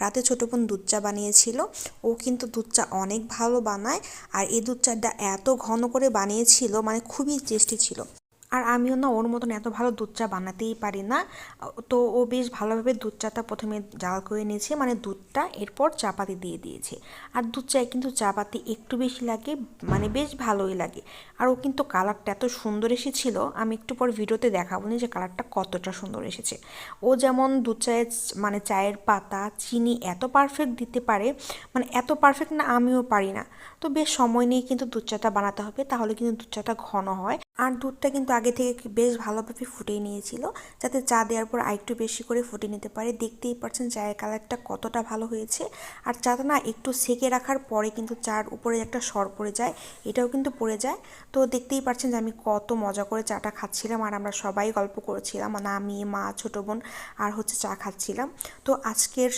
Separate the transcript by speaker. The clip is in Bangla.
Speaker 1: রাতে ছোটো বোন দুধ চা বানিয়েছিল। ও কিন্তু দুধ চা অনেক ভালো বানায়, আর এই দুধ চাটা এত ঘন করে বানিয়েছিল, মানে খুবই টেস্টি ছিল। আর আমিও না ওর মতন এত ভালো দুধ চা বানাতেই পারি না। তো ও বেশ ভালোভাবে দুধ চাটা প্রথমে জাল করে নিয়েছে, মানে দুধটা, এরপর চাপাতি দিয়ে দিয়েছে। আর দুধ চায় কিন্তু চাপাতি একটু বেশি লাগে, মানে বেশ ভালোই লাগে। আর ও কিন্তু কালারটা এত সুন্দর এসেছিল, আমি একটু পর ভিডিওতে দেখাবো না যে কালারটা কতটা সুন্দর এসেছে। ও যেমন দুধ চায়ের মানে চায়ের পাতা চিনি এত পারফেক্ট দিতে পারে, মানে এত পারফেক্ট না আমিও পারি না। তো বেশ সময় নিয়ে কিন্তু দুধ চাটা বানাতে হবে, তাহলে কিন্তু দুধ চাটা ঘন হয়। আর দুধটা কিন্তু আগে থেকে বেশ ভালোভাবে ফুটিয়ে নিয়েছিল, যাতে চা দেওয়ার পর আরেকটু বেশি করে ফুটিয়ে নিতে পারে। দেখতেই পাচ্ছেন চায়ের কালারটা কতটা ভালো হয়েছে। আর চাটা না একটু সেকে রাখার পরে কিন্তু চার উপরে একটা সর পড়ে যায়, এটাও কিন্তু পড়ে যায়। তো দেখতেই পাচ্ছেন যে আমি কত মজা করে চাটা খাচ্ছিলাম, আর আমরা সবাই গল্প করেছিলাম, মানে আমি, মা, ছোটো বোন আর হচ্ছে চা খাচ্ছিলাম। তো আজকের